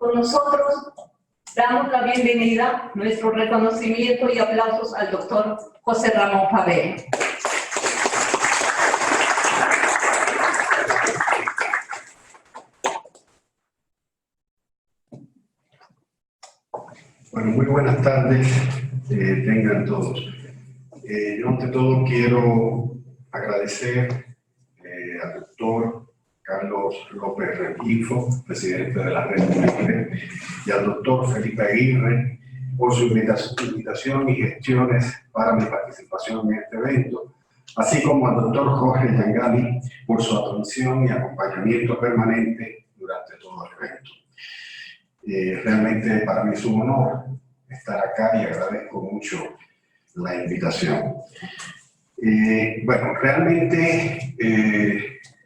Con nosotros damos la bienvenida, nuestro reconocimiento y aplausos al doctor José Ramón Favela. Bueno, muy buenas tardes, tengan todos. Yo ante todo quiero agradecer al doctor Carlos López Rengifo, presidente de la Red Libre, y al doctor Felipe Aguirre por su invitación y gestiones para mi participación en este evento, así como al doctor Jorge Yangali por su atención y acompañamiento permanente durante todo el evento. Realmente para mí es un honor estar acá y agradezco mucho la invitación. Bueno, realmente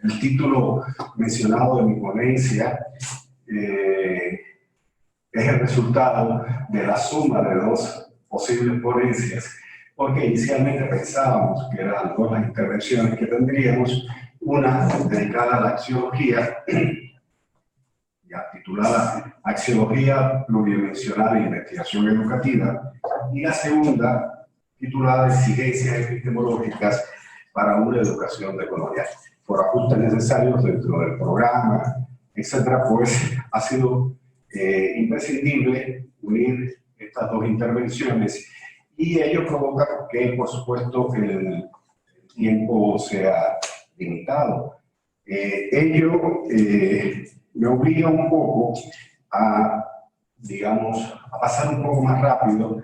el título mencionado de mi ponencia es el resultado de la suma de dos posibles ponencias, porque inicialmente pensábamos que eran dos las intervenciones que tendríamos, una dedicada a la axiología, ya titulada Axiología Pluridimensional e Investigación Educativa, y la segunda titulada Exigencias Epistemológicas para una educación decolonial. Por ajustes necesarios dentro del programa, etcétera, pues ha sido imprescindible unir estas dos intervenciones, y ello provoca que, por supuesto, el tiempo sea limitado. Ello me obliga un poco a, digamos, a pasar un poco más rápido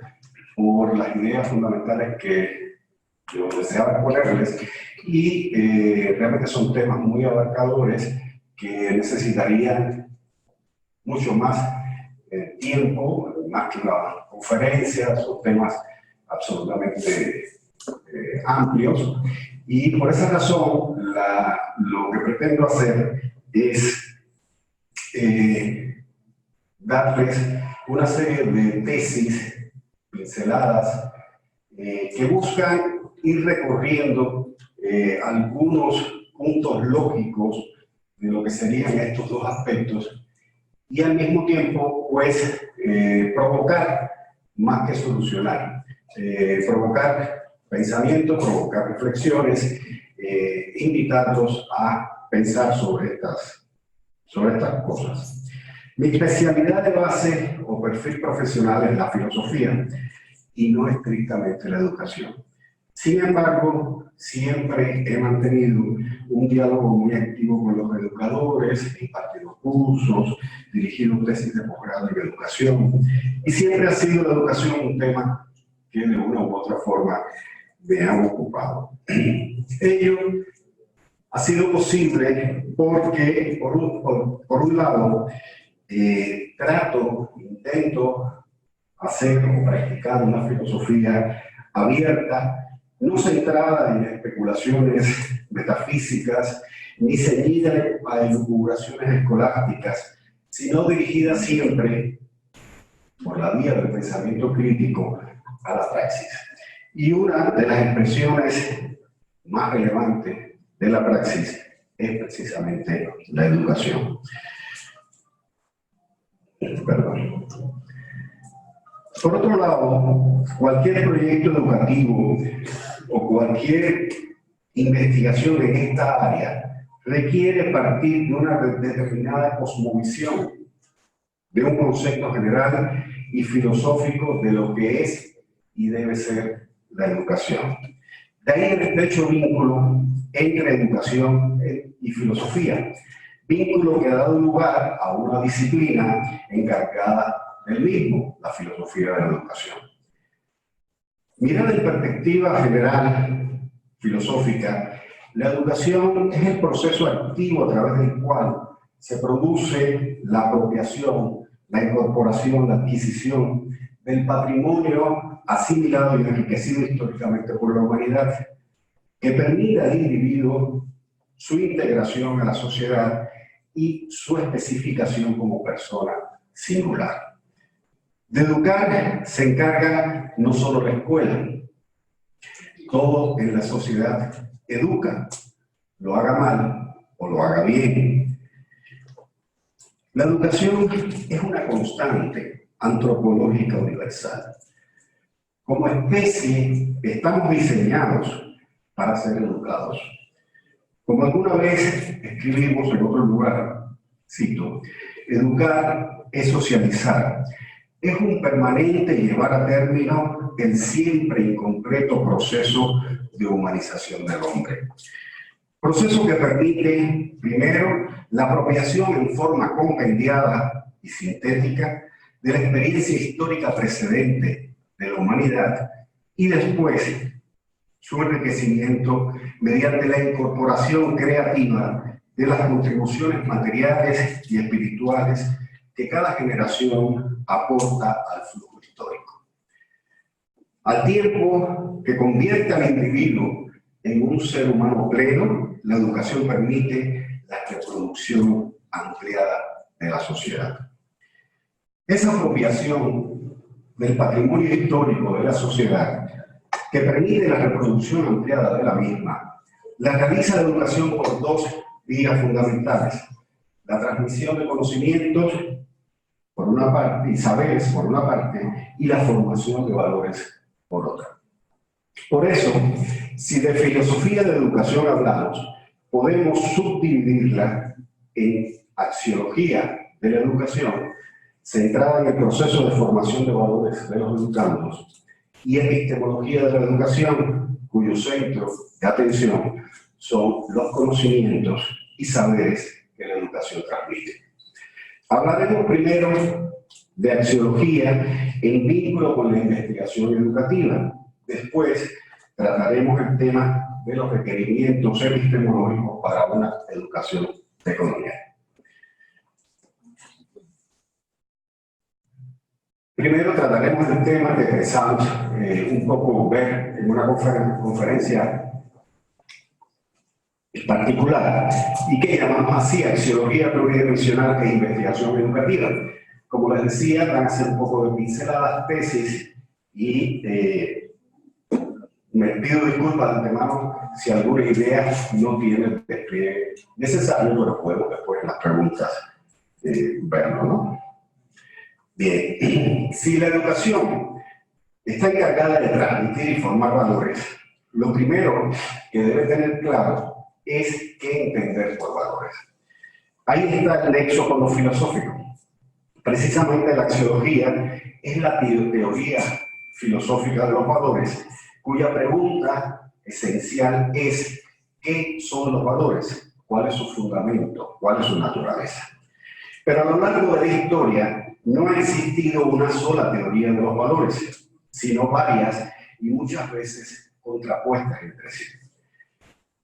por las ideas fundamentales que yo deseaba exponerles, y realmente son temas muy abarcadores que necesitarían mucho más tiempo, más que una conferencia, son temas absolutamente amplios, y por esa razón lo que pretendo hacer es darles una serie de tesis pinceladas que buscan ir recorriendo algunos puntos lógicos de lo que serían estos dos aspectos, y al mismo tiempo pues provocar más que solucionar, provocar pensamiento, provocar reflexiones, invitarlos a pensar sobre estas cosas. Mi especialidad de base o perfil profesional es la filosofía y no estrictamente la educación. Sin embargo, siempre he mantenido un diálogo muy activo con los educadores, he impartido cursos, dirigido tesis de posgrado en educación, y siempre ha sido la educación un tema que de una u otra forma me ha ocupado. Ello ha sido posible porque, por un lado, intento hacer o practicar una filosofía abierta, no centrada en especulaciones metafísicas, ni ceñida a elucubraciones escolásticas, sino dirigida siempre, por la vía del pensamiento crítico, a la praxis. Y una de las expresiones más relevantes de la praxis es precisamente la educación. Perdón. Por otro lado, cualquier proyecto educativo o cualquier investigación en esta área requiere partir de una determinada cosmovisión, de un concepto general y filosófico de lo que es y debe ser la educación. De ahí el estrecho vínculo entre educación y filosofía, vínculo que ha dado lugar a una disciplina encargada del mismo, la filosofía de la educación. Mirada en perspectiva general, filosófica, la educación es el proceso activo a través del cual se produce la apropiación, la incorporación, la adquisición del patrimonio asimilado y enriquecido históricamente por la humanidad, que permite al individuo su integración a la sociedad y su especificación como persona singular. De educar se encarga no solo la escuela, todo en la sociedad educa, lo haga mal o lo haga bien. La educación es una constante antropológica universal. Como especie, estamos diseñados para ser educados. Como alguna vez escribimos en otro lugar, cito, educar es socializar, es un permanente llevar a término el siempre incompleto proceso de humanización del hombre. Proceso que permite, primero, la apropiación en forma compendiada y sintética de la experiencia histórica precedente de la humanidad y después su enriquecimiento mediante la incorporación creativa de las contribuciones materiales y espirituales que cada generación aporta al flujo histórico. Al tiempo que convierte al individuo en un ser humano pleno, la educación permite la reproducción ampliada de la sociedad. Esa apropiación del patrimonio histórico de la sociedad, que permite la reproducción ampliada de la misma, la realiza la educación por dos vías fundamentales: la transmisión de conocimientos, por una parte, y saberes, por una parte, y la formación de valores, por otra. Por eso, si de filosofía de educación hablamos, podemos subdividirla en axiología de la educación, centrada en el proceso de formación de valores de los educandos, y epistemología de la educación, cuyo centro de atención son los conocimientos y saberes que la educación transmite. Hablaremos primero de axiología en vínculo con la investigación educativa. Después trataremos el tema de los requerimientos epistemológicos para una educación decolonial. Primero trataremos el tema que empezamos un poco ver en una conferencia particular y que llamamos así axiología pluridimensional e investigación educativa. Como les decía, van a ser un poco de pinceladas, tesis y me pido disculpas de antemano si alguna idea no tiene el despliegue necesario, pero podemos después en las preguntas verlo, ¿no? Bien, si la educación está encargada de transmitir y formar valores, lo primero que debe tener claro es qué entender por valores. Ahí está el nexo con lo filosófico. Precisamente la axiología es la teoría filosófica de los valores, cuya pregunta esencial es ¿qué son los valores? ¿Cuál es su fundamento? ¿Cuál es su naturaleza? Pero a lo largo de la historia no ha existido una sola teoría de los valores, sino varias y muchas veces contrapuestas entre sí.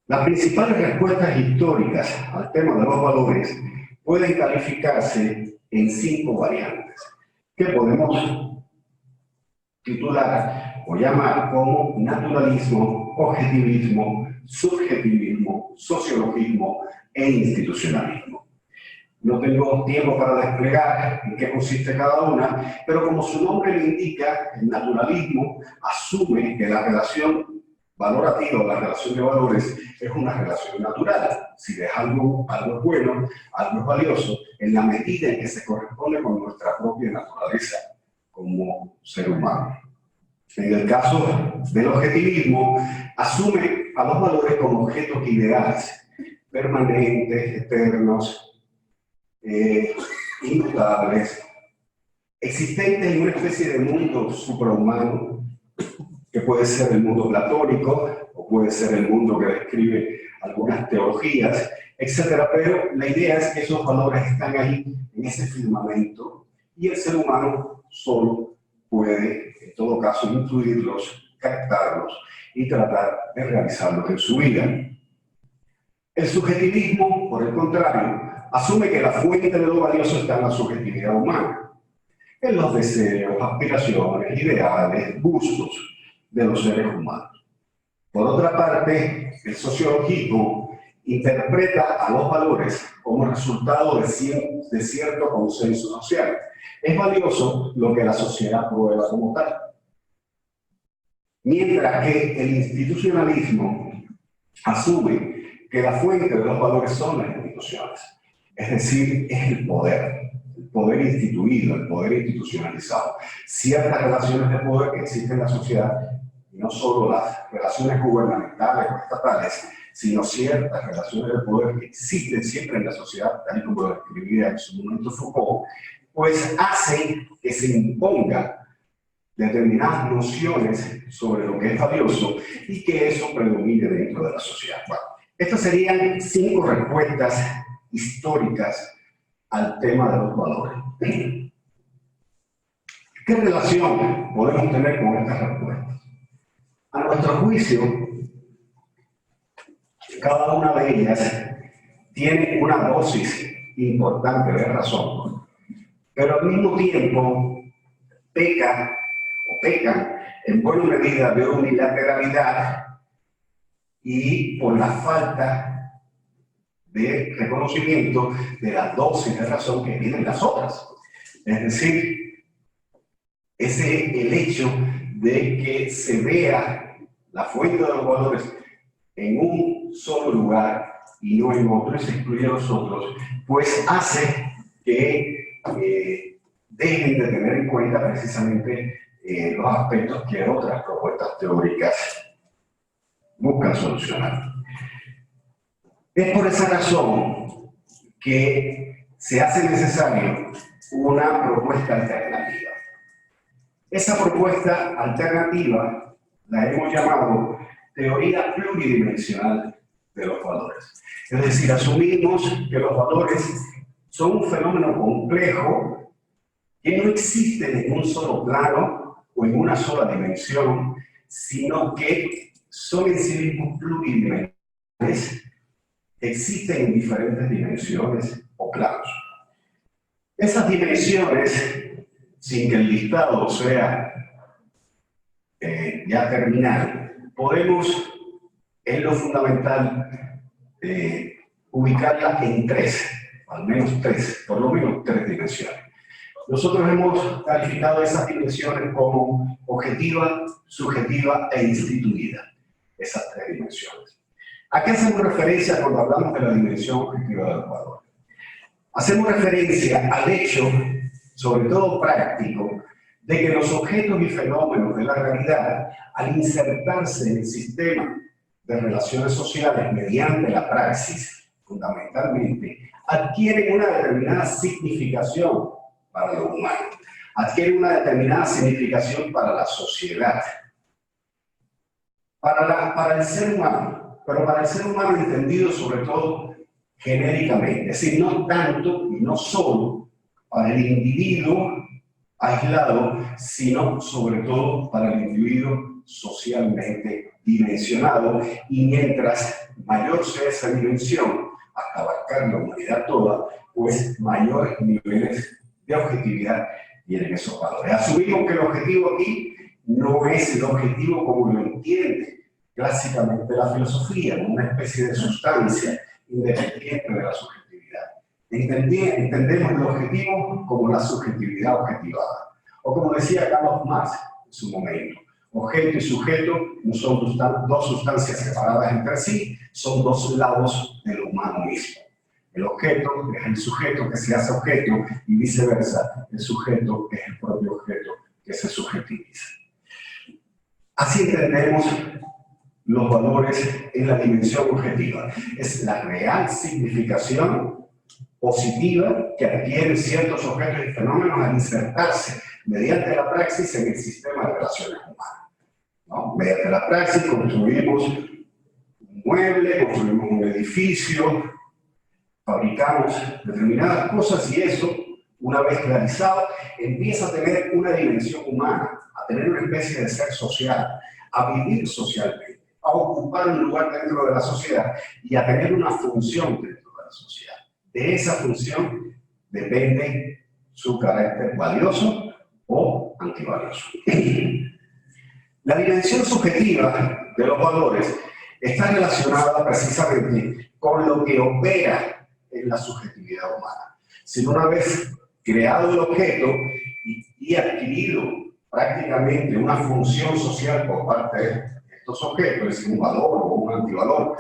Las principales respuestas históricas al tema de los valores pueden calificarse en 5 variantes, que podemos titular o llamar como naturalismo, objetivismo, subjetivismo, sociologismo e institucionalismo. No tengo tiempo para desplegar en qué consiste cada una, pero como su nombre lo indica, el naturalismo asume que la relación valorativa, la relación de valores, es una relación natural. Si es algo es bueno, algo es valioso, en la medida en que se corresponde con nuestra propia naturaleza como ser humano. En el caso del objetivismo, asume a los valores como objetos ideales, permanentes, eternos, inmutables, existentes en una especie de mundo suprahumano, que puede ser el mundo platónico, o puede ser el mundo que describe algunas teologías, etcétera. Pero la idea es que esos valores están ahí, en ese firmamento, y el ser humano solo puede, en todo caso, intuirlos, captarlos y tratar de realizarlos en su vida. El subjetivismo, por el contrario, asume que la fuente de lo valioso está en la subjetividad humana, en los deseos, aspiraciones, ideales, gustos de los seres humanos. Por otra parte, el sociologismo interpreta a los valores como resultado de cierto consenso social. Es valioso lo que la sociedad prueba como tal. Mientras que el institucionalismo asume que la fuente de los valores son las instituciones. Es decir, es el poder instituido, el poder institucionalizado. Ciertas relaciones de poder que existen en la sociedad, y no solo las relaciones gubernamentales o estatales, sino ciertas relaciones de poder que existen siempre en la sociedad, tal y como lo describía en su momento Foucault, pues hacen que se impongan determinadas nociones sobre lo que es valioso y que eso predomine dentro de la sociedad. Bueno, estas serían 5 respuestas históricas al tema de los valores. ¿Qué relación podemos tener con estas respuestas? A nuestro juicio, cada una de ellas tiene una dosis importante de razón, pero al mismo tiempo pecan en buena medida de unilateralidad y por la falta de reconocimiento de la dosis de razón que tienen las otras. Es decir, el hecho de que se vea la fuente de los valores en un solo lugar y no en otro, y se excluye a los otros, pues hace que dejen de tener en cuenta precisamente los aspectos que otras propuestas teóricas buscan solucionar. Es por esa razón que se hace necesario una propuesta alternativa. Esa propuesta alternativa la hemos llamado teoría pluridimensional de los valores. Es decir, asumimos que los valores son un fenómeno complejo que no existe en un solo plano o en una sola dimensión, sino que son en sí mismos pluridimensionales, existen en diferentes dimensiones o planos. Esas dimensiones, sin que el listado sea ya terminado, podemos, en lo fundamental, ubicarla en 3, al menos 3, por lo menos 3 dimensiones. Nosotros hemos calificado esas dimensiones como objetiva, subjetiva e instituida, esas 3 dimensiones. ¿A qué hacemos referencia cuando hablamos de la dimensión objetiva del valor? Hacemos referencia al hecho, sobre todo práctico, de que los objetos y fenómenos de la realidad, al insertarse en el sistema de relaciones sociales mediante la praxis, fundamentalmente, adquieren una determinada significación para lo humano, adquieren una determinada significación para la sociedad, para el ser humano, pero para el ser humano entendido sobre todo genéricamente, es decir, no tanto y no solo para el individuo aislado, sino sobre todo para el individuo socialmente dimensionado, y mientras mayor sea esa dimensión, hasta abarcar la humanidad toda, pues mayores niveles de objetividad tienen esos valores. Asumimos que el objetivo aquí no es el objetivo como lo entiende clásicamente la filosofía, una especie de sustancia independiente de la subjetividad. Entendemos el objetivo como la subjetividad objetivada. O como decía Carlos Marx en su momento, objeto y sujeto no son dos sustancias separadas entre sí, son 2 lados del humano mismo. El objeto es el sujeto que se hace objeto y viceversa, el sujeto es el propio objeto que se subjetiviza. Así entendemos los valores en la dimensión objetiva. Es la real significación positiva que adquieren ciertos objetos y fenómenos al insertarse mediante la praxis en el sistema de relaciones humanas, ¿no? Mediante la praxis construimos un mueble, construimos un edificio, fabricamos determinadas cosas y eso, una vez realizado, empieza a tener una dimensión humana, a tener una especie de ser social, a vivir socialmente, a ocupar un lugar dentro de la sociedad y a tener una función dentro de la sociedad. De esa función depende su carácter valioso o antivalioso. La dimensión subjetiva de los valores está relacionada precisamente con lo que opera en la subjetividad humana. Si una vez creado el objeto y adquirido prácticamente una función social por parte de estos objetos, es decir, un valor o un antivalor,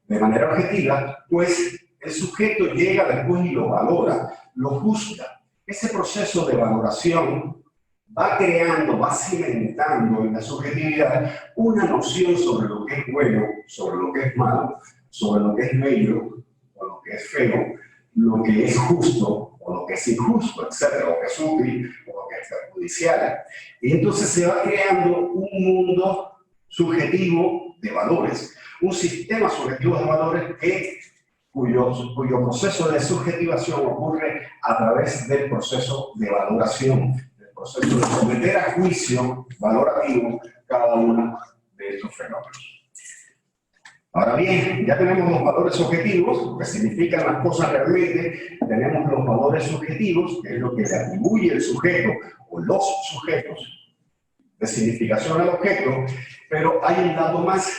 de manera objetiva, pues el sujeto llega después y lo valora, lo juzga. Ese proceso de valoración va creando, va cimentando en la subjetividad una noción sobre lo que es bueno, sobre lo que es malo, sobre lo que es bello o lo que es feo, lo que es justo o lo que es injusto, etcétera, lo que es útil o lo que es perjudicial. Y entonces se va creando un mundo subjetivo de valores, un sistema subjetivo de valores cuyo proceso de subjetivación ocurre a través del proceso de valoración, del proceso de someter a juicio valorativo cada uno de estos fenómenos. Ahora bien, ya tenemos los valores objetivos, lo que significan las cosas realmente, tenemos los valores subjetivos, que es lo que le atribuye el sujeto o los sujetos de significación al objeto, pero hay un dato más,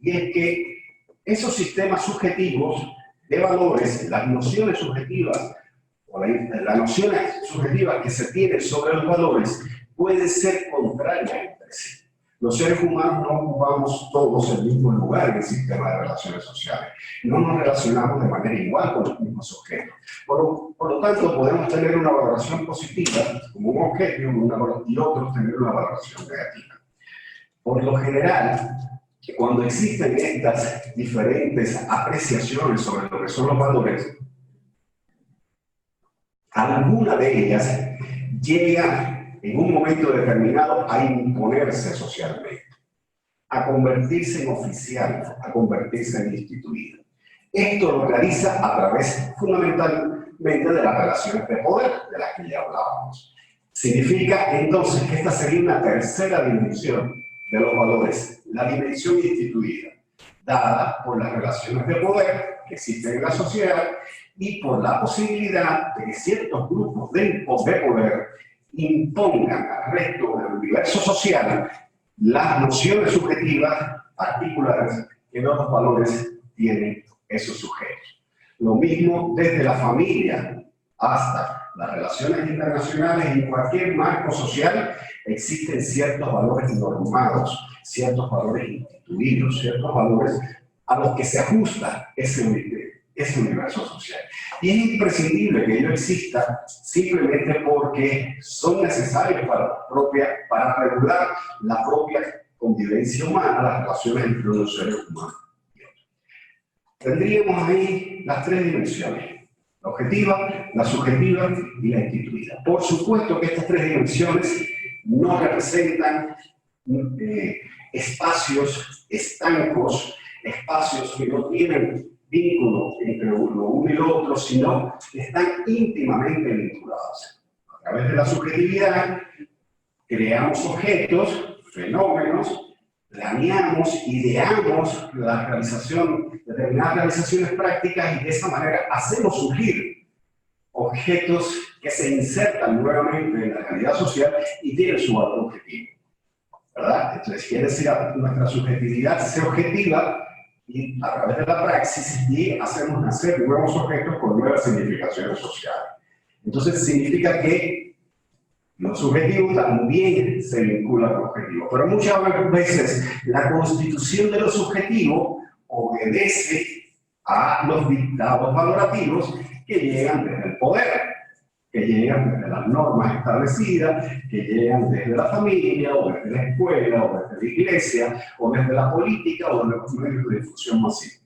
y es que esos sistemas subjetivos de valores, las nociones subjetivas, o las nociones subjetivas que se tienen sobre los valores, pueden ser contrarias entre sí. Los seres humanos no ocupamos todos el mismo lugar en el sistema de relaciones sociales. No nos relacionamos de manera igual con los mismos objetos. Por lo tanto, podemos tener una valoración positiva como un objeto y otros tener una valoración negativa. Por lo general, cuando existen estas diferentes apreciaciones sobre lo que son los valores, alguna de ellas llega en un momento determinado a imponerse socialmente, a convertirse en oficial, a convertirse en instituido. Esto lo realiza a través fundamentalmente de las relaciones de poder de las que ya hablábamos. Significa entonces que esta sería una tercera dimensión de los valores, la dimensión instituida, dada por las relaciones de poder que existen en la sociedad y por la posibilidad de que ciertos grupos de poder impongan al resto del universo social las nociones subjetivas particulares que los valores tienen esos sujetos. Lo mismo desde la familia hasta las relaciones internacionales, en cualquier marco social existen ciertos valores normados, ciertos valores instituidos, ciertos valores a los que se ajusta ese universo social. Y es imprescindible que ello exista simplemente porque son necesarios para regular la propia convivencia humana, las relaciones entre los seres humanos y otros. Tendríamos ahí las tres dimensiones: la objetiva, la subjetiva y la instituida. Por supuesto que estas tres dimensiones no representan espacios estancos, espacios que no tienen vínculo entre lo uno y lo otro, sino que están íntimamente vinculados. A través de la subjetividad creamos objetos, fenómenos, planeamos, ideamos la realización, determinadas realizaciones prácticas, y de esa manera hacemos surgir objetos que se insertan nuevamente en la realidad social y tienen su valor objetivo, ¿verdad? Entonces quiere decir que nuestra subjetividad se objetiva y a través de la praxis y hacemos nacer nuevos objetos con nuevas significaciones sociales. Entonces significa que lo subjetivo también se vincula con lo objetivo, pero muchas veces la constitución de lo subjetivo obedece a los dictados valorativos que llegan desde el poder, que llegan desde las normas establecidas, que llegan desde la familia, o desde la escuela, o desde la iglesia, o desde la política, o de los medios de difusión masiva.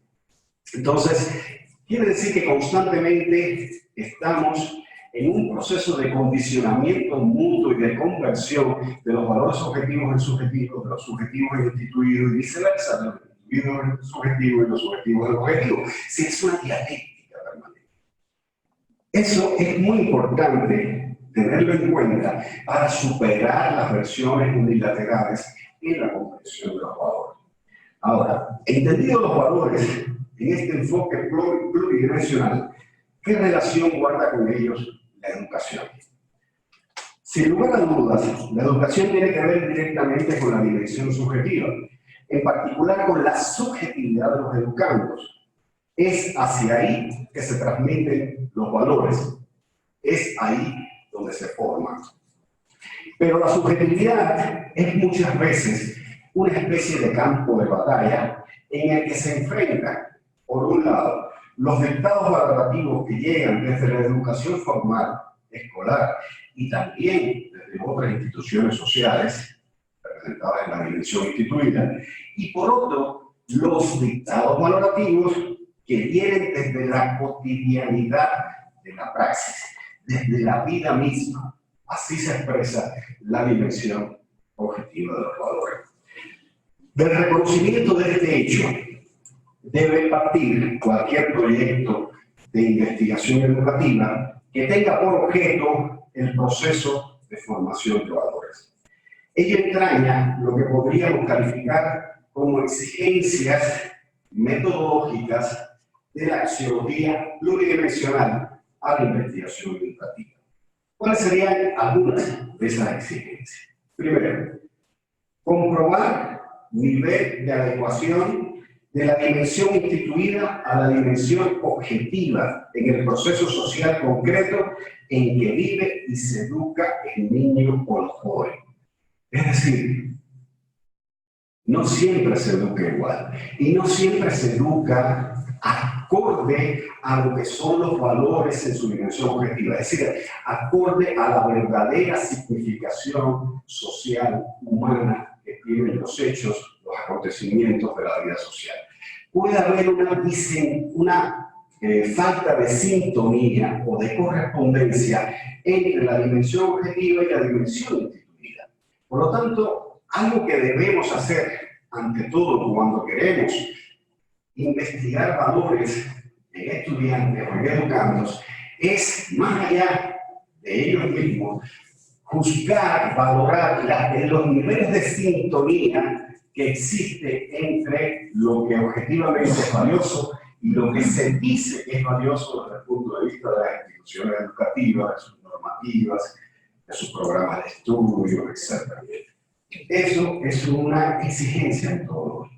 Entonces, quiere decir que constantemente estamos en un proceso de condicionamiento mutuo y de conversión de los valores objetivos en subjetivos, de los subjetivos en instituidos y viceversa, de los individuos en subjetivos y los subjetivos en objetivos. Si es una dialéctica permanente. Eso es muy importante tenerlo en cuenta para superar las versiones unilaterales en la comprensión de los valores. Ahora, entendido los valores en este enfoque pluridimensional, ¿qué relación guarda con ellos la educación? Sin lugar a dudas, la educación tiene que ver directamente con la dimensión subjetiva, en particular con la subjetividad de los educandos. Es hacia ahí que se transmiten los valores, es ahí donde se forman. Pero la subjetividad es muchas veces una especie de campo de batalla en el que se enfrentan, por un lado, los dictados valorativos que llegan desde la educación formal, escolar, y también desde otras instituciones sociales, representadas en la dimensión instituida, y por otro, los dictados valorativos que vienen desde la cotidianidad de la praxis, desde la vida misma. Así se expresa la dimensión objetiva de los valores. Del reconocimiento de este hecho debe partir cualquier proyecto de investigación educativa que tenga por objeto el proceso de formación de valores. Ello entraña lo que podríamos calificar como exigencias metodológicas de la axiología pluridimensional a la investigación educativa. ¿Cuáles serían algunas de esas exigencias? Primero, comprobar nivel de adecuación de la dimensión instituida a la dimensión objetiva en el proceso social concreto en que vive y se educa el niño o el joven. Es decir, no siempre se educa igual y no siempre se educa acorde a lo que son los valores en su dimensión objetiva, es decir, acorde a la verdadera significación social, humana que tienen los hechos, los acontecimientos de la vida social. Puede haber una falta de sintonía o de correspondencia entre la dimensión objetiva y la dimensión instituida. Por lo tanto, algo que debemos hacer, ante todo cuando queremos investigar valores en estudiantes o en educandos, es, más allá de ellos mismos, juzgar, valorar los niveles de sintonía que existe entre lo que objetivamente es valioso y lo que se dice que es valioso desde el punto de vista de las instituciones educativas, de sus normativas, de sus programas de estudio, etc. Eso es una exigencia en todo.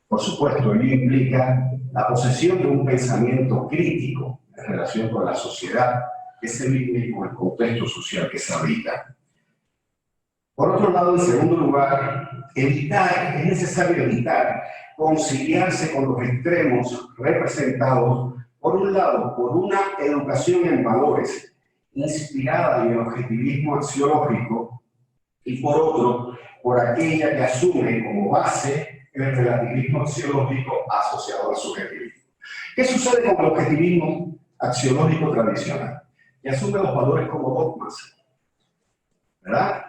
Por supuesto, ello implica la posesión de un pensamiento crítico en relación con la sociedad que se vive y con el contexto social que se habita. Por otro lado, en segundo lugar, es necesario evitar conciliarse con los extremos representados, por un lado, por una educación en valores inspirada en el objetivismo axiológico y por otro, por aquella que asume como base el relativismo axiológico asociado al subjetivismo. ¿Qué sucede con el objetivismo axiológico tradicional? Que asume los valores como dogmas, ¿verdad?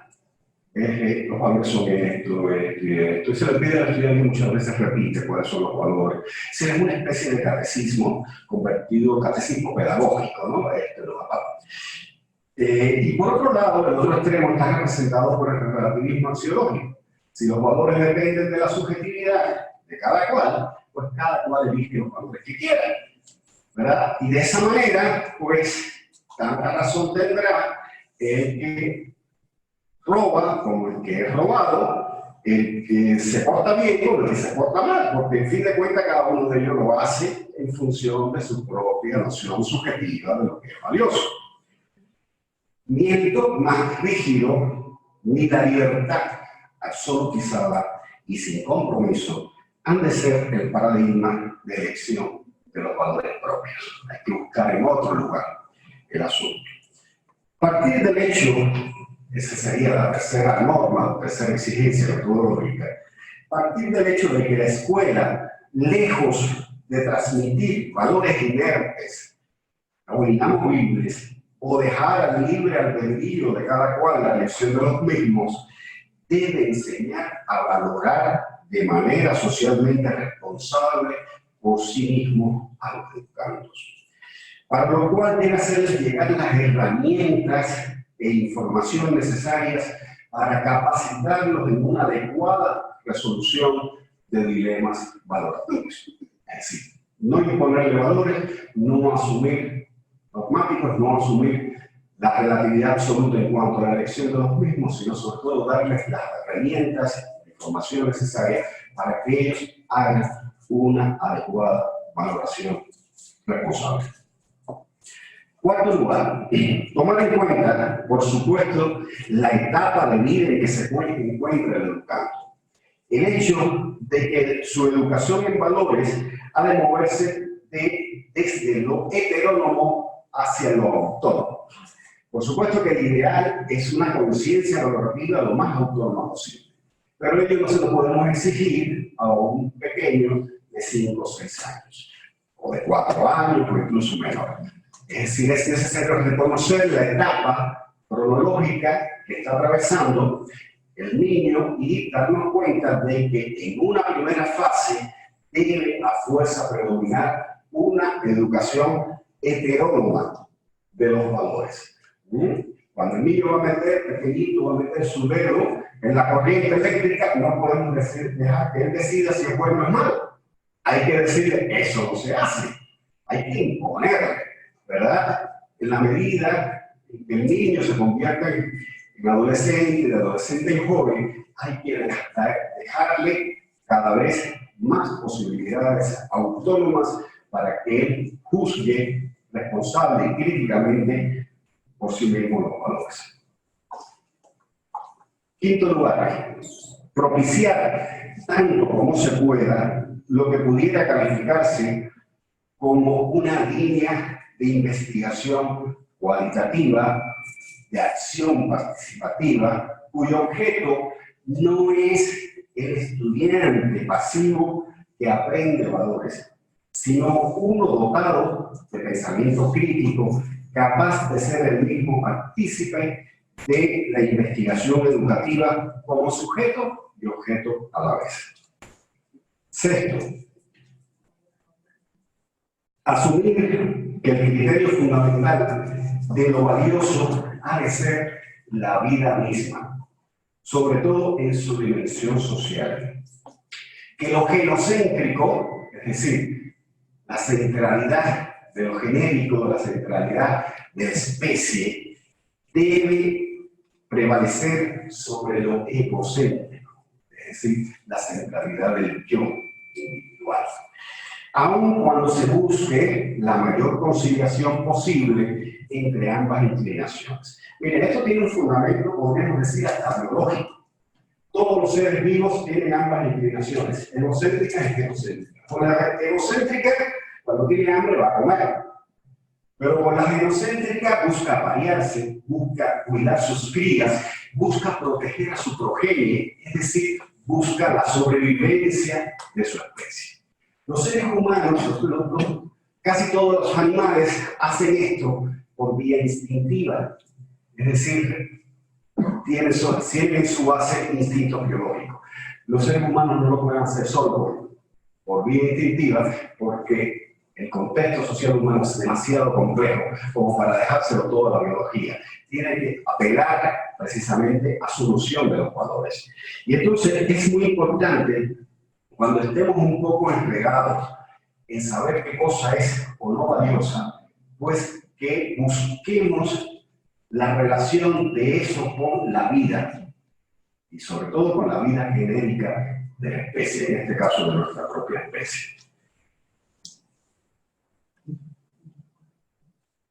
Los valores son esto, y se le pide al estudiante muchas veces repite cuáles son los valores. Es una especie de catecismo convertido, catecismo pedagógico, ¿no? Y por otro lado, el otro extremo está representado por el relativismo axiológico. Si los valores dependen de la subjetividad de cada cual, pues cada cual elige los valores que quiera, ¿verdad? Y de esa manera, pues, tanta razón tendrá el que roba como el que es robado, el que se porta bien como el que se porta mal, porque en fin de cuentas cada uno de ellos lo hace en función de su propia noción subjetiva de lo que es valioso. Ni el dogma más rígido, ni la libertad absolutizada y sin compromiso han de ser el paradigma de elección de los valores propios. Hay que buscar en otro lugar el asunto. Partir del hecho, esa sería la tercera norma, la tercera exigencia metodológica, partir del hecho de que la escuela, lejos de transmitir valores inertes o inamovibles, o dejar al libre albedrío de cada cual la elección de los mismos, debe enseñar a valorar de manera socialmente responsable por sí mismo a los educandos. Para lo cual debe hacerles llegar las herramientas e información necesarias para capacitarlos en una adecuada resolución de dilemas valorativos. Es decir, no imponerle valores, no asumir dogmáticos, no asumir la relatividad absoluta en cuanto a la elección de los mismos, sino sobre todo darles las herramientas, la información necesaria para que ellos hagan una adecuada valoración responsable. Cuarto lugar, tomar en cuenta, por supuesto, la etapa de vida en que se encuentra el educando. El hecho de que su educación en valores ha de moverse de desde lo heterónomo hacia lo autónomo. Por supuesto que el ideal es una conciencia valorativa lo más autónoma posible, pero ello no se lo podemos exigir a un pequeño de 5 o 6 años, o de 4 años, o incluso menor. Es decir, es necesario reconocer la etapa cronológica que está atravesando el niño y darnos cuenta de que en una primera fase debe a fuerza predominar una educación heterónoma de los valores. Cuando el niño va a meter, pequeñito, va a meter su dedo en la corriente eléctrica, no podemos dejar que él decida si es bueno o malo. Hay que decirle, eso no se hace. Hay que imponerle, ¿verdad? En la medida que el niño se convierta en adolescente, de adolescente en joven, hay que dejarle cada vez más posibilidades autónomas para que él juzgue responsable y críticamente por sí mismo los valores. Quinto lugar, propiciar tanto como se pueda lo que pudiera calificarse como una línea de investigación cualitativa, de acción participativa, cuyo objeto no es el estudiante pasivo que aprende valores, sino uno dotado de pensamiento crítico, capaz de ser el mismo partícipe de la investigación educativa como sujeto y objeto a la vez. Sexto, asumir que el criterio fundamental de lo valioso ha de ser la vida misma, sobre todo en su dimensión social. Que lo genocéntrico, es decir, la centralidad de lo genérico, la centralidad de la especie, debe prevalecer sobre lo egocéntrico, es decir, la centralidad del yo individual. Aun cuando se busque la mayor conciliación posible entre ambas inclinaciones. Miren, esto tiene un fundamento, podríamos decir, hasta biológico. Todos los seres vivos tienen ambas inclinaciones, egocéntricas y genocéntricas. Con la egocéntrica, cuando tiene hambre va a comer. Pero con la genocéntrica busca variarse, busca cuidar sus crías, busca proteger a su progenie, es decir, busca la sobrevivencia de su especie. Los seres humanos, casi todos los animales, hacen esto por vía instintiva, es decir, tienen en su base instintos biológicos. Los seres humanos no lo pueden hacer solo por vía instintiva, porque el contexto social humano es demasiado complejo como para dejárselo todo a la biología. Tiene que apelar precisamente a su noción de los valores. Y entonces es muy importante, cuando estemos un poco enredados en saber qué cosa es o no valiosa, pues que busquemos la relación de eso con la vida, y sobre todo con la vida genérica de la especie, en este caso de nuestra propia especie.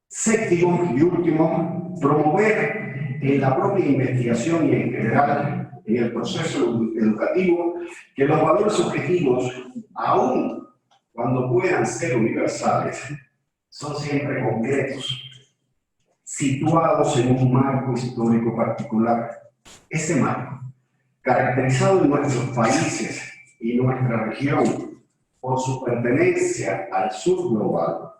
Séptimo y último, promover en la propia investigación y en general en el proceso educativo que los valores objetivos, aun cuando puedan ser universales, son siempre concretos, situados en un marco histórico particular. Ese marco, caracterizado en nuestros países y nuestra región por su pertenencia al sur global,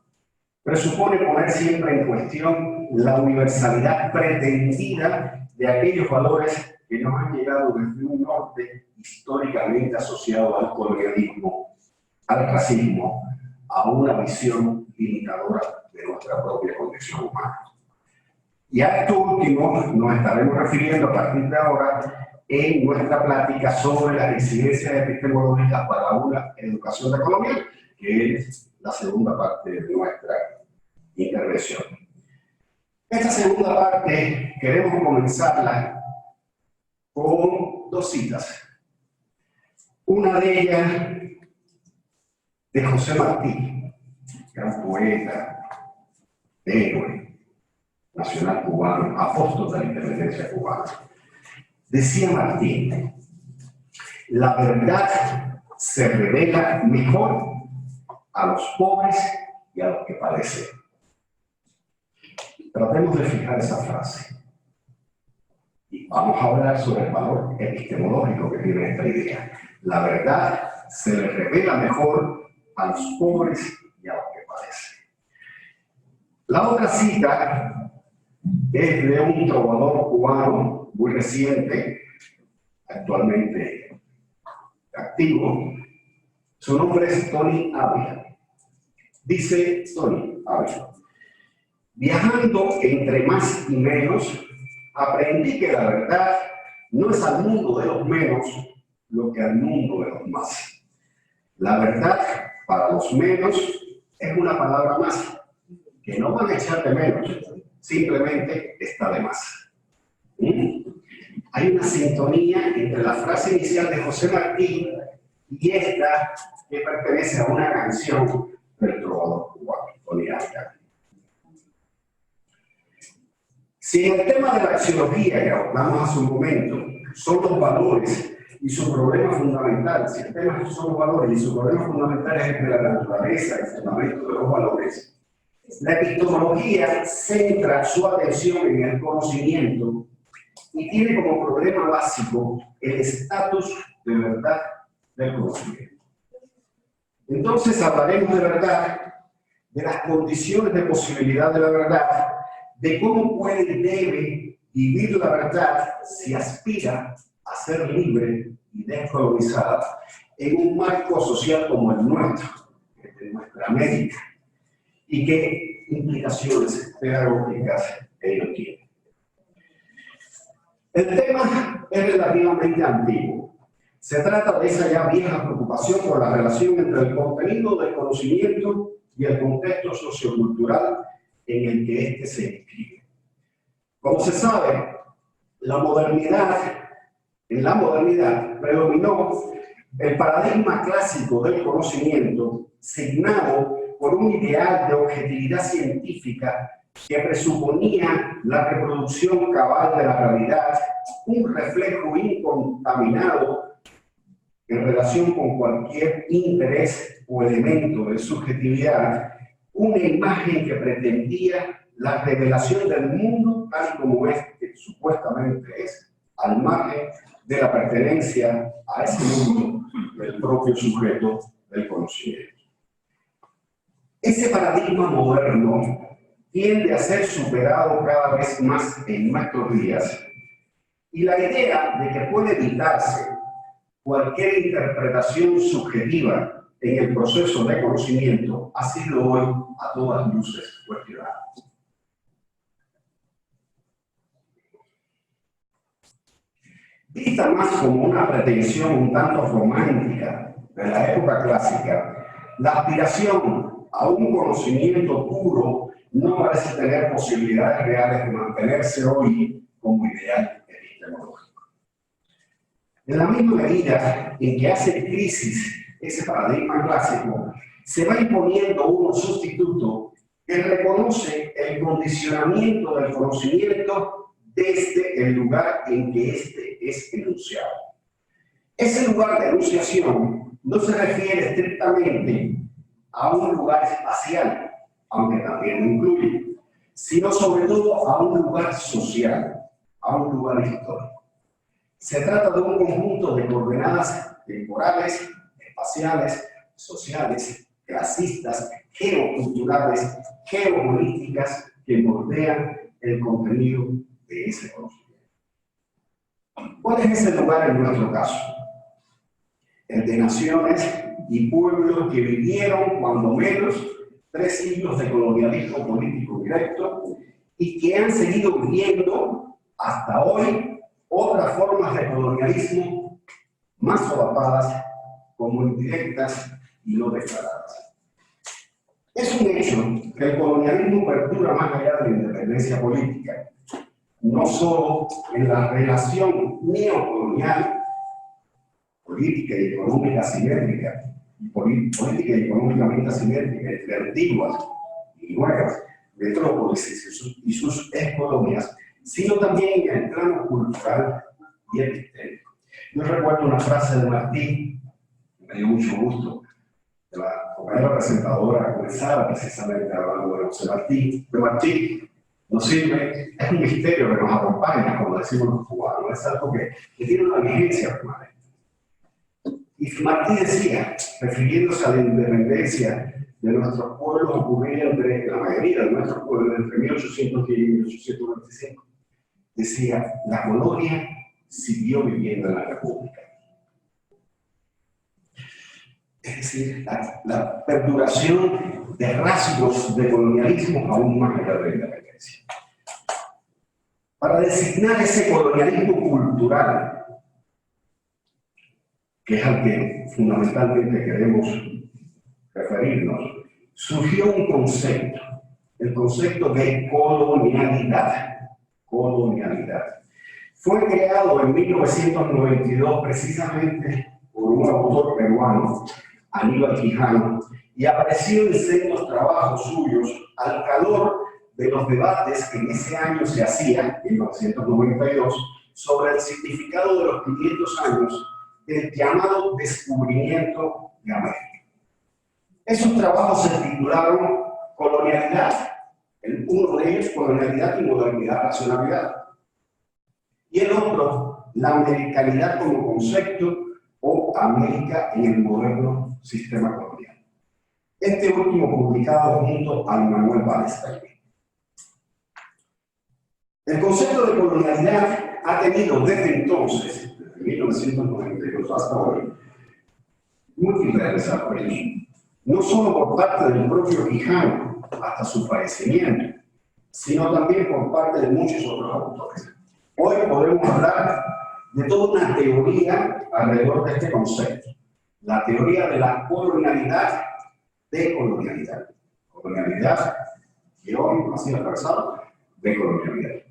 presupone poner siempre en cuestión la universalidad pretendida de aquellos valores que nos han llegado desde un norte históricamente asociado al colonialismo, al racismo, a una visión limitadora de nuestra propia condición humana. Y a esto último nos estaremos refiriendo a partir de ahora en nuestra plática sobre las incidencias epistemológicas para una educación decolonial, que es la segunda parte de nuestra intervención. Esta segunda parte queremos comenzarla con dos citas. Una de ellas de José Martí, gran poeta, héroe nacional cubano, apóstol de la independencia cubana. Decía Martín, la verdad se revela mejor a los pobres y a los que padecen. Tratemos de fijar esa frase. Y vamos a hablar sobre el valor epistemológico que tiene esta idea. La verdad se le revela mejor a los pobres y a los que padecen. La otra cita es de un trovador cubano muy reciente, actualmente activo. Su nombre es Tony Ávila. Dice Tony Ávila: viajando entre más y menos, aprendí que la verdad no es al mundo de los menos lo que al mundo de los más. La verdad para los menos es una palabra más, que no van a echar de menos, simplemente está de más. Hay una sintonía entre la frase inicial de José Martí y esta que pertenece a una canción del trovador cubano, Tony Ávila. Si en el tema de la axiología que abordamos hace un momento son los valores y su problema fundamental, si el tema son los valores y su problema fundamental es el de la naturaleza, el fundamento de los valores, la epistemología centra su atención en el conocimiento y tiene como problema básico el estatus de verdad del conocimiento. Entonces hablaremos de verdad, de las condiciones de posibilidad de la verdad, de cómo puede y debe vivir la verdad si aspira a ser libre y descolonizada en un marco social como el nuestro, de nuestra América, y qué implicaciones pedagógicas ello tiene. El tema es relativamente antiguo. Se trata de esa ya vieja preocupación por la relación entre el contenido del conocimiento y el contexto sociocultural en el que éste se inscribe. Como se sabe, en la modernidad predominó el paradigma clásico del conocimiento, signado por un ideal de objetividad científica que presuponía la reproducción cabal de la realidad, un reflejo incontaminado en relación con cualquier interés o elemento de subjetividad, una imagen que pretendía la revelación del mundo tal como este supuestamente es, al margen de la pertenencia a ese mundo del propio sujeto del conocimiento. Ese paradigma moderno tiende a ser superado cada vez más en nuestros días, y la idea de que puede evitarse cualquier interpretación subjetiva en el proceso de conocimiento ha sido hoy a todas luces cuestionada. Vista más como una pretensión un tanto romántica de la época clásica, la aspiración a un conocimiento puro no parece tener posibilidades reales de mantenerse hoy como ideal epistemológico. En la misma medida en que hace crisis ese paradigma clásico, se va imponiendo uno sustituto que reconoce el condicionamiento del conocimiento desde el lugar en que éste es enunciado. Ese lugar de enunciación no se refiere estrictamente a un lugar espacial, aunque también lo incluye, sino sobre todo a un lugar social, a un lugar histórico. Se trata de un conjunto de coordenadas temporales, espaciales, sociales, clasistas, geoculturales, geopolíticas que moldean el contenido de ese conocimiento. ¿Cuál es ese lugar en nuestro caso? El de naciones y pueblos que vivieron cuando menos 3 siglos de colonialismo político directo y que han seguido viviendo hasta hoy otras formas de colonialismo más solapadas como indirectas y no declaradas. Es un hecho que el colonialismo perdura más allá de la independencia política, no solo en la relación neocolonial, política y económica asimétrica, política y económicamente asimétrica entre antiguas y nuevas metrópolis y sus excolonias, sino también en el plano cultural y epistémico. Yo recuerdo una frase de Martí, me dio mucho gusto que la compañera presentadora comenzara precisamente hablando de José Martí. De Martí nos sirve, es un misterio que nos acompaña, como decimos los cubanos, es algo que tiene una vigencia permanente. Y Martí decía, refiriéndose a la independencia de nuestros pueblos ocurrida entre la mayoría de nuestros pueblos entre 1810 y 1825, decía, la colonia siguió viviendo en la República. Es decir, la perduración de rasgos de colonialismo aún más allá de la independencia. Para designar ese colonialismo cultural, que es al que fundamentalmente queremos referirnos, surgió un concepto, el concepto de colonialidad. Colonialidad. Fue creado en 1992 precisamente por un autor peruano, Aníbal Quijano, y apareció en sendos trabajos suyos al calor de los debates que en ese año se hacían, en 1992, sobre el significado de los 500 años del llamado descubrimiento de América. Esos trabajos se titularon Colonialidad, uno de ellos Colonialidad y Modernidad, Racionalidad, y el otro, la americanidad como concepto o América en el moderno sistema colonial. Este último publicado junto a Manuel Balestein. El concepto de colonialidad ha tenido desde entonces, desde 1992 hasta hoy, múltiples desarrollos, no solo por parte del propio Quijano hasta su fallecimiento, sino también por parte de muchos otros autores. Hoy podemos hablar de toda una teoría alrededor de este concepto, la teoría de la colonialidad de colonialidad. Colonialidad, que hoy ha sido atravesado, de colonialidad.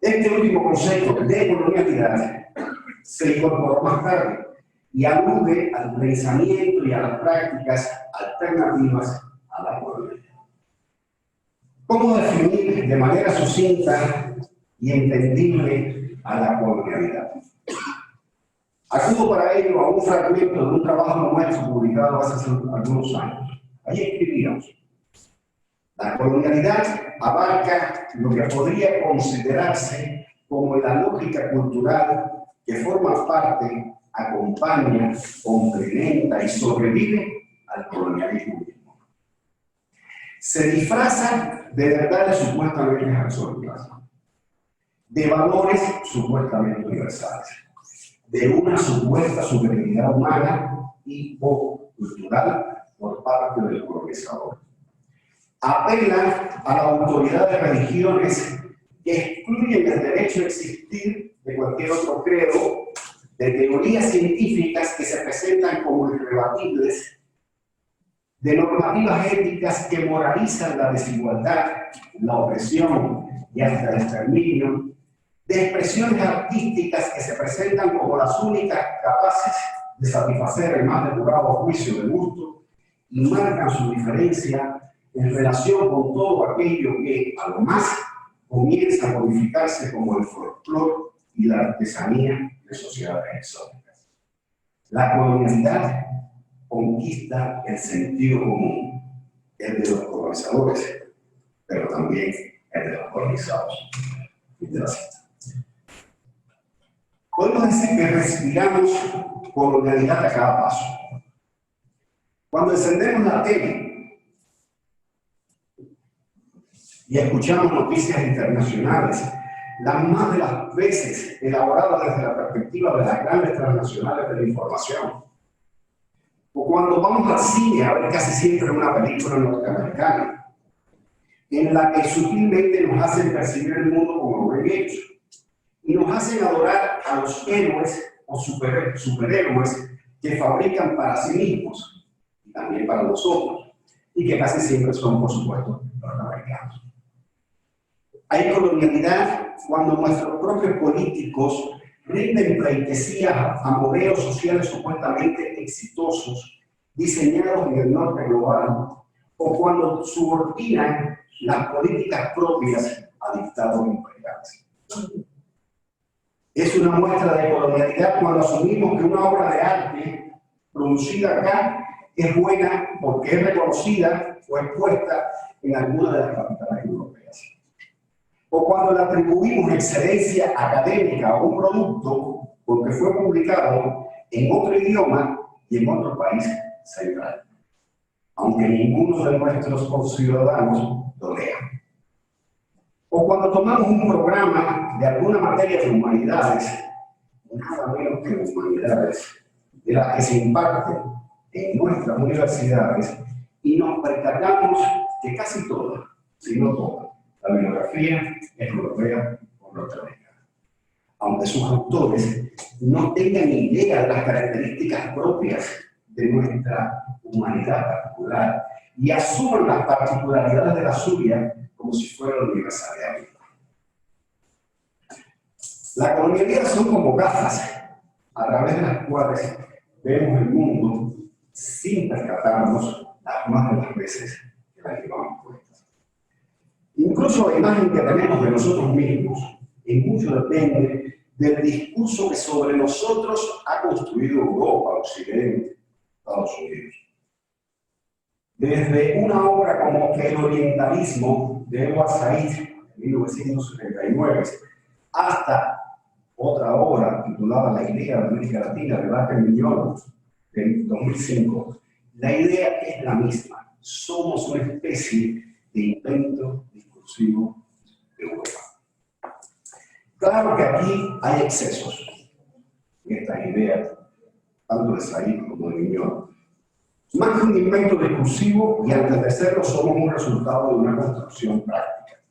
Este último concepto de colonialidad se incorporó más tarde y alude al pensamiento y a las prácticas alternativas a la colonialidad. ¿Cómo definir de manera sucinta y entendible a la colonialidad? Acudo para ello a un fragmento de un trabajo nuestro publicado hace algunos años. Allí escribíamos: la colonialidad abarca lo que podría considerarse como la lógica cultural que forma parte, acompaña, complementa y sobrevive al colonialismo mismo. Se disfraza de verdades supuestamente absolutas, de valores supuestamente universales, de una supuesta superioridad humana y o cultural por parte del colonizador. Apela a la autoridad de religiones que excluyen el derecho a existir de cualquier otro credo, de teorías científicas que se presentan como irrebatibles, de normativas éticas que moralizan la desigualdad, la opresión y hasta el exterminio, de expresiones artísticas que se presentan como las únicas capaces de satisfacer el más depurado juicio del gusto y marcan su diferencia en relación con todo aquello que, a lo más, comienza a modificarse como el folclore y la artesanía de sociedades exóticas. La colonialidad conquista el sentido común, el de los colonizadores, pero también el de los colonizados. Podemos decir que respiramos colonialidad a cada paso. Cuando encendemos la tele y escuchamos noticias internacionales, las más de las veces elaboradas desde la perspectiva de las grandes transnacionales de la información, o cuando vamos al cine a ver casi siempre una película norteamericana, en la que sutilmente nos hacen percibir el mundo como buen hecho, y nos hacen adorar a los héroes o superhéroes que fabrican para sí mismos, y también para nosotros, y que casi siempre son, por supuesto, norteamericanos. Hay colonialidad cuando nuestros propios políticos rinden pleitesía a modelos sociales supuestamente exitosos diseñados en el norte global, o cuando subordinan las políticas propias a dictados imperiales. Es una muestra de colonialidad cuando asumimos que una obra de arte producida acá es buena porque es reconocida o expuesta en alguna de las capitales europeas. O cuando le atribuimos excelencia académica a un producto porque fue publicado en otro idioma y en otro país central, aunque ninguno de nuestros conciudadanos lo lea. O cuando tomamos un programa de alguna materia de humanidades, nada menos que humanidades, de las que se imparten en nuestras universidades, y nos percatamos que casi toda, si no toda, la bibliografía es europea o norteamericana, aunque sus autores no tengan ni idea de las características propias de nuestra humanidad particular y asuman las particularidades de la suya como si fuera la universalidad misma. La colonialidad son como gafas a través de las cuales vemos el mundo sin percatarnos las más de las veces que las llevamos puestas. Incluso la imagen que tenemos de nosotros mismos en mucho depende del discurso que sobre nosotros ha construido Europa, Occidente, Estados Unidos. Desde una obra como El Orientalismo de Edward Said en 1979 hasta otra obra titulada La idea de América Latina de Walter Mignolo de 2005, la idea es la misma. Somos una especie de invento discursivo de Europa. Claro que aquí hay excesos en estas ideas, tanto de Said como de Mignolo. Más que un invento discursivo, y antes de serlo, somos un resultado de una construcción práctica.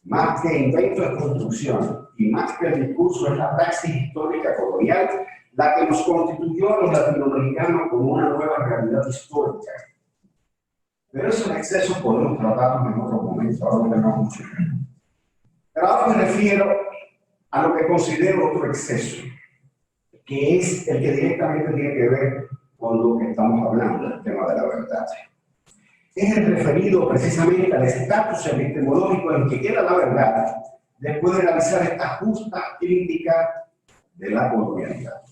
Más que invento de construcción, y más que el discurso, es la praxis histórica colonial la que nos constituyó a los latinoamericanos como una nueva realidad histórica. Pero esos excesos podemos tratarlos en otro momento, ahora no tenemos mucho tiempo. Pero ahora me refiero a lo que considero otro exceso, que es el que directamente tiene que ver con lo que estamos hablando, el tema de la verdad. Es el referido precisamente al estatus epistemológico en que queda la verdad después de realizar esta justa crítica de la colonialidad.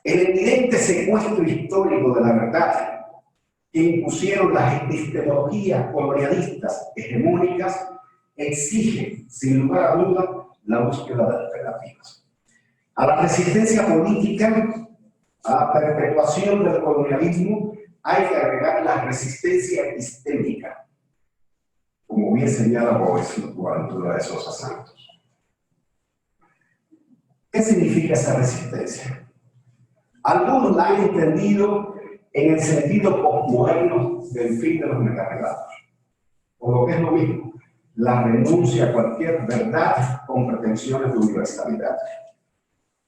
El evidente secuestro histórico de la verdad que impusieron las epistemologías colonialistas hegemónicas exige, sin lugar a dudas, la búsqueda de alternativas. A la resistencia política, a la perpetuación del colonialismo, hay que agregar la resistencia epistémica, como bien señala Boaventura de Sosa Santos. ¿Qué significa esa resistencia? Algunos la han entendido en el sentido postmoderno del fin de los metarrelatos, o lo que es lo mismo, la renuncia a cualquier verdad con pretensiones de universalidad.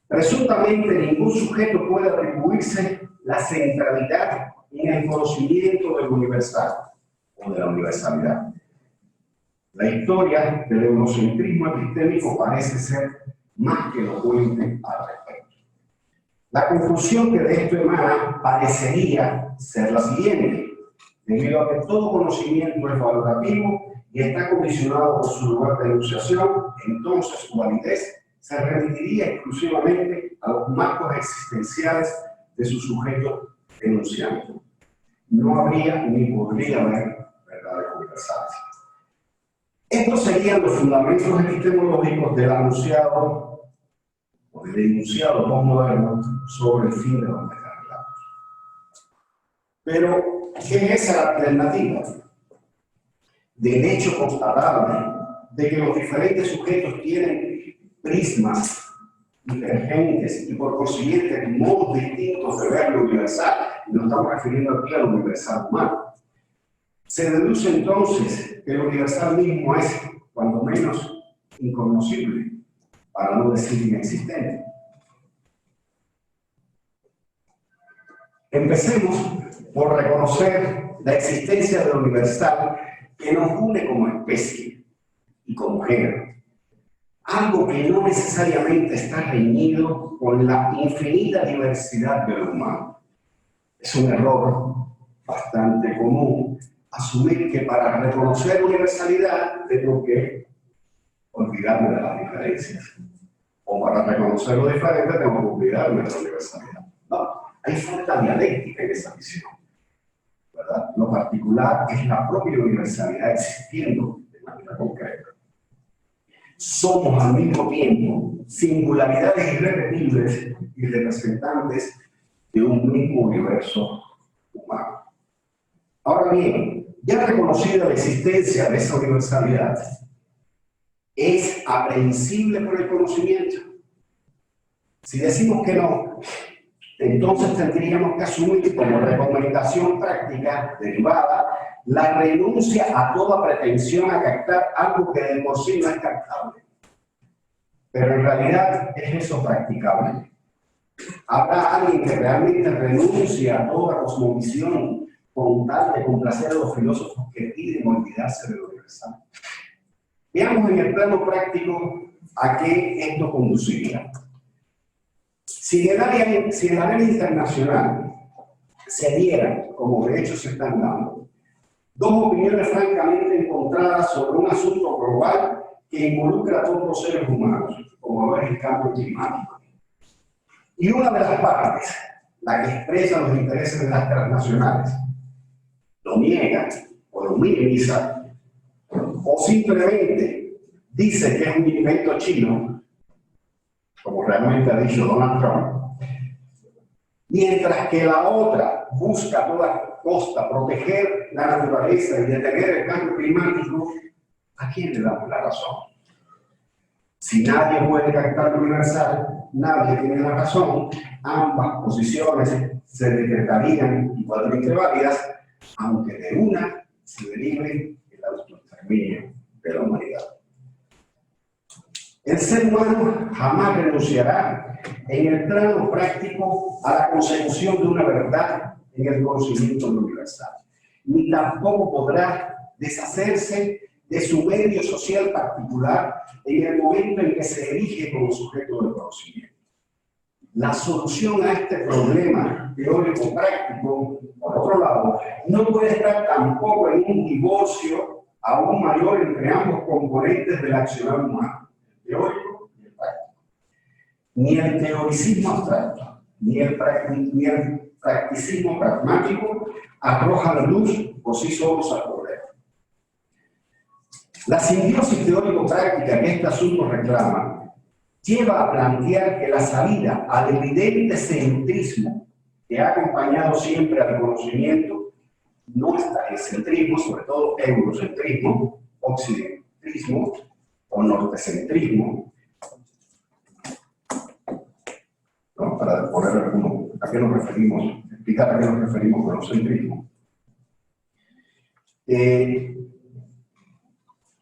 Presuntamente ningún sujeto puede atribuirse la centralidad en el conocimiento del universal o de la universalidad. La historia del eurocentrismo epistémico parece ser más que elocuente al respecto. La conclusión que de esto emana parecería ser la siguiente: debido a que todo conocimiento es valorativo y está condicionado por su lugar de enunciación, entonces su validez se remitiría exclusivamente a los marcos existenciales de su sujeto enunciante. No habría ni podría haber verdades universales. Estos serían los fundamentos epistemológicos del anunciado o del enunciado postmoderno sobre el fin de los metarrelatos. Pero, ¿qué es la alternativa? Del hecho constatable de que los diferentes sujetos tienen prismas divergentes y por consiguiente modos distintos de ver lo universal, y nos estamos refiriendo aquí a lo universal humano. Se deduce entonces que lo universal mismo es, cuando menos, incognoscible, para no decir inexistente. Empecemos por reconocer la existencia de lo universal que nos une como especie y como género. Algo que no necesariamente está reñido con la infinita diversidad de lo humano. Es un error bastante común asumir que para reconocer universalidad tengo que olvidarme de las diferencias. O para reconocer lo diferente tengo que olvidarme de la universalidad. No, hay falta dialéctica en esa visión, ¿verdad? Lo particular es la propia universalidad existiendo de manera concreta. Somos al mismo tiempo singularidades irrepetibles y representantes de un mismo universo humano. Ahora bien, ya reconocida la existencia de esa universalidad, ¿es aprehensible por el conocimiento? Si decimos que no, entonces tendríamos que asumir como recomendación práctica derivada la renuncia a toda pretensión a captar algo que de por sí no es captable. Pero en realidad es eso practicable. ¿Habrá alguien que realmente renuncia a toda cosmovisión con tal de complacer a los filósofos que piden olvidarse de lo universal? Veamos en el plano práctico a qué esto conduciría. Si en la área internacional se dieran, como de hecho se están dando, dos opiniones francamente encontradas sobre un asunto global que involucra a todos los seres humanos, como es el cambio climático, y una de las partes, la que expresa los intereses de las transnacionales, lo niega o lo minimiza, o simplemente dice que es un invento chino, como realmente ha dicho Donald Trump, mientras que la otra busca a toda costa proteger la naturaleza y detener el cambio climático, ¿a quién le damos la razón? Si nadie puede captar lo universal, nadie tiene la razón, ambas posiciones se decretarían igualmente válidas, aunque de una se derive el autoexterminio de la humanidad. El ser humano jamás renunciará en el plano práctico a la consecución de una verdad en el conocimiento universal, ni tampoco podrá deshacerse de su medio social particular en el momento en que se erige como sujeto del conocimiento. La solución a este problema teórico práctico, por otro lado, no puede estar tampoco en un divorcio aún mayor entre ambos componentes del accionar humano, el teórico y el práctico. Ni el teoricismo abstracto, ni el practicismo pragmático arrojan luz por sí solos al problema. La simbiosis teórico-práctica que este asunto reclama lleva a plantear que la salida al evidente centrismo que ha acompañado siempre al conocimiento, no está el centrismo, sobre todo eurocentrismo, occidentrismo o nortecentrismo, ¿no? Para poner a qué nos referimos, explicar a qué nos referimos con el centrismo.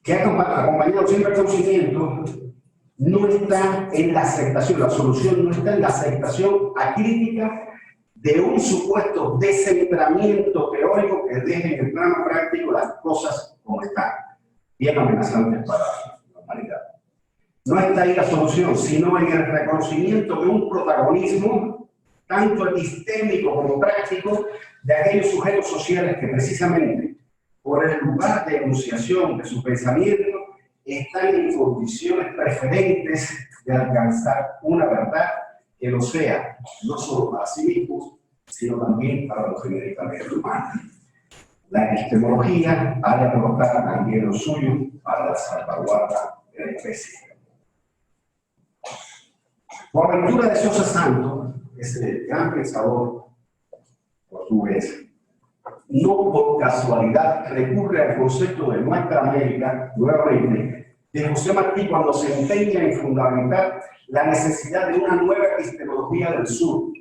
Que ha acompañado siempre el conocimiento, no está en la aceptación, la solución no está en la aceptación acrítica de un supuesto descentramiento teórico que deje en el plano práctico las cosas como están, bien amenazantes para la humanidad. No está ahí la solución, sino en el reconocimiento de un protagonismo, tanto epistémico como práctico, de aquellos sujetos sociales que precisamente, por el lugar de enunciación de su pensamiento, están en condiciones preferentes de alcanzar una verdad que lo sea, no solo para sí mismos, sino también para los genéricamente humanos. La epistemología ha de aportar también lo suyo para la salvaguarda de la especie. Boaventura de Sousa Santos, ese gran pensador portugués, no por casualidad recurre al concepto de Nuestra América, nuevamente, de José Martí cuando se empeña en fundamentar la necesidad de una nueva epistemología del sur,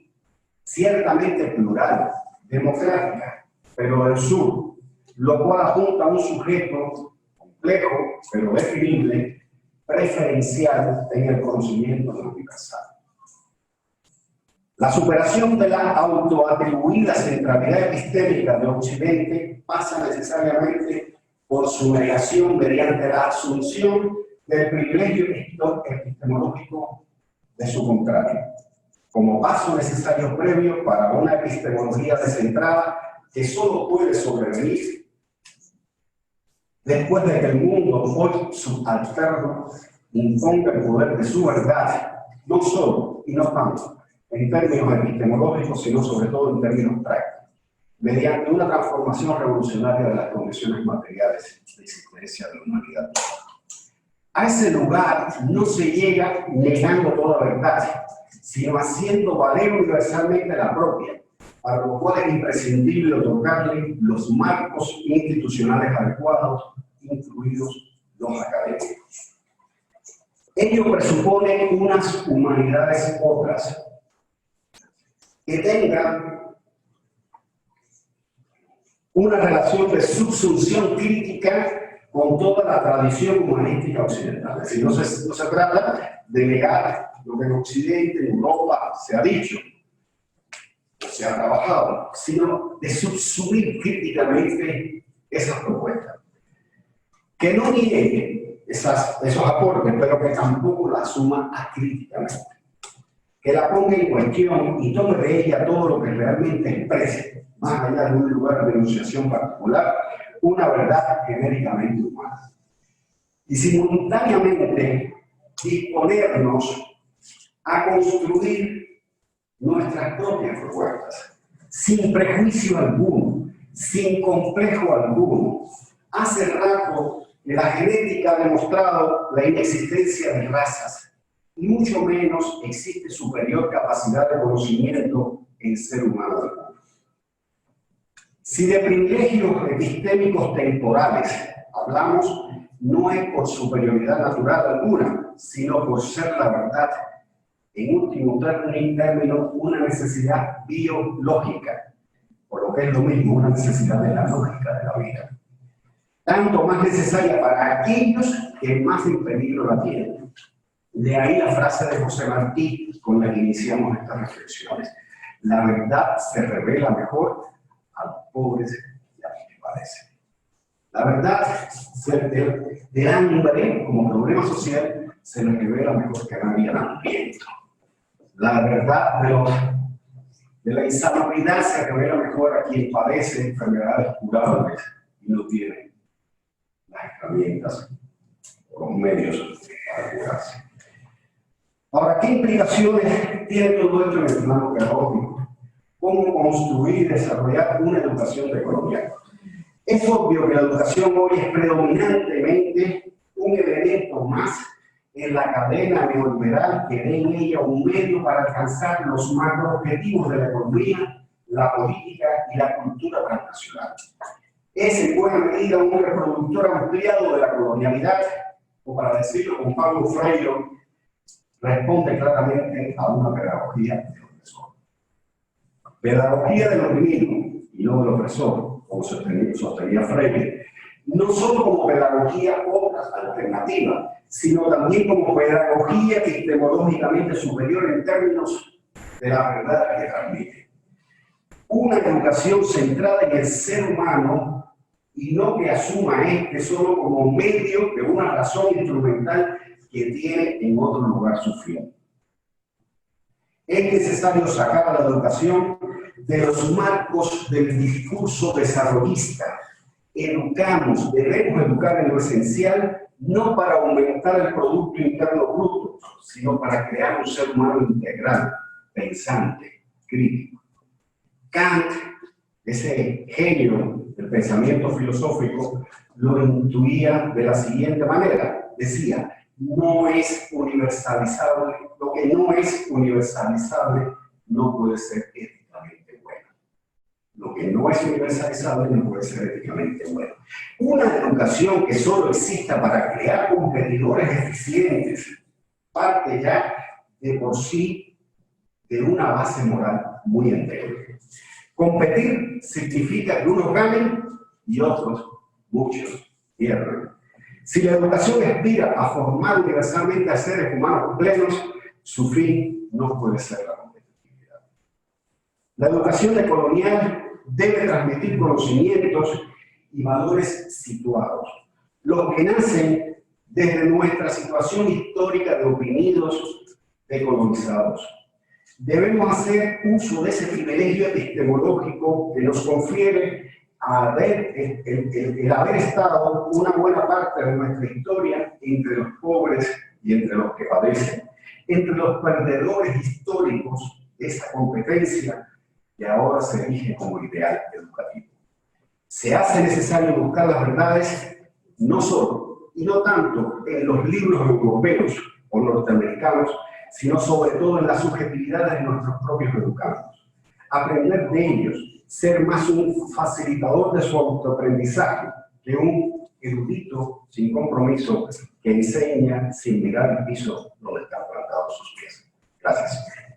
ciertamente plural, democrática, pero del sur, lo cual apunta a un sujeto complejo, pero definible, preferencial en el conocimiento de lo universal. La superación de la autoatribuida centralidad epistémica de Occidente pasa necesariamente por su negación mediante la asunción del privilegio epistemológico de su contrario, como paso necesario previo para una epistemología descentrada que solo puede sobrevenir después de que el mundo hoy subalterno imponga el poder de su verdad, no solo y no tanto en términos epistemológicos, sino sobre todo en términos prácticos, mediante una transformación revolucionaria de las condiciones materiales de existencia de la humanidad. A ese lugar no se llega negando toda verdad, sino haciendo valer universalmente la propia, para lo cual es imprescindible otorgarle los marcos institucionales adecuados, incluidos los académicos. Ello presupone unas humanidades otras, que tengan una relación de subsunción crítica con toda la tradición humanística occidental. Es decir, no se trata de negar lo que en Occidente, en Europa, se ha dicho, o se ha trabajado, sino de subsumir críticamente esas propuestas. Que no niegue esos aportes, pero que tampoco las asuma acríticamente. Que la ponga en cuestión y tome de ella todo lo que realmente exprese, más allá de un lugar de enunciación particular, una verdad genéricamente humana. Y simultáneamente disponernos a construir nuestras propias propuestas, sin prejuicio alguno, sin complejo alguno. Hace rato que la genética ha demostrado la inexistencia de razas, y mucho menos existe superior capacidad de conocimiento en ser humano alguno. Si de privilegios epistémicos temporales hablamos, no es por superioridad natural alguna, sino por ser la verdad, en último término, una necesidad biológica, por lo que es lo mismo, una necesidad de la lógica de la vida. Tanto más necesaria para aquellos que más en peligro la tienen. De ahí la frase de José Martí con la que iniciamos estas reflexiones. La verdad se revela mejor a los pobres y a los que padecen. La verdad del hambre como problema social se le revela mejor que a nadie al hambriento. La verdad de la insalubridad se revela mejor a quien padece enfermedades curables y no tiene las herramientas o los medios para curarse. Ahora, ¿qué implicaciones tiene todo esto en el plano pedagógico? ¿Cómo construir y desarrollar una educación decolonial? Es obvio que la educación hoy es predominantemente un elemento más en la cadena neoliberal que ve en ella un medio para alcanzar los macroobjetivos de la economía, la política y la cultura transnacional. Es en buena medida un reproductor ampliado de la colonialidad, o para decirlo con Pablo Freire, responde claramente a una pedagogía del opresor. Pedagogía del oprimido y no del opresor, como sostenía Freire, no solo como pedagogía alternativa, sino también como pedagogía epistemológicamente superior en términos de la verdad que transmite. Una educación centrada en el ser humano y no que asuma solo como medio de una razón instrumental que tiene en otro lugar su fin. Es necesario sacar a la educación de los marcos del discurso desarrollista. Debemos educar en lo esencial, no para aumentar el Producto Interno Bruto, sino para crear un ser humano integral, pensante, crítico. Kant, ese genio del pensamiento filosófico, lo intuía de la siguiente manera. Decía, no es universalizable, lo que no es universalizable no puede ser éticamente bueno. Lo que no es universalizable no puede ser éticamente bueno. Una educación que solo exista para crear competidores eficientes parte ya de por sí de una base moral muy endeble. Competir significa que unos ganen y otros, muchos, pierden. Si la educación aspira a formar universalmente a seres humanos plenos, su fin no puede ser la competitividad. La educación decolonial debe transmitir conocimientos y valores situados, los que nacen desde nuestra situación histórica de oprimidos, decolonizados. Debemos hacer uso de ese privilegio epistemológico que nos confiere el haber estado una buena parte de nuestra historia entre los pobres y entre los que padecen, entre los perdedores históricos esa competencia que ahora se erige como ideal educativo. Se hace necesario buscar las verdades no solo y no tanto en los libros europeos o norteamericanos, sino sobre todo en las subjetividades de nuestros propios educandos. Aprender de ellos, ser más un facilitador de su autoaprendizaje que un erudito sin compromiso que enseña sin mirar el piso donde están plantados sus pies. Gracias.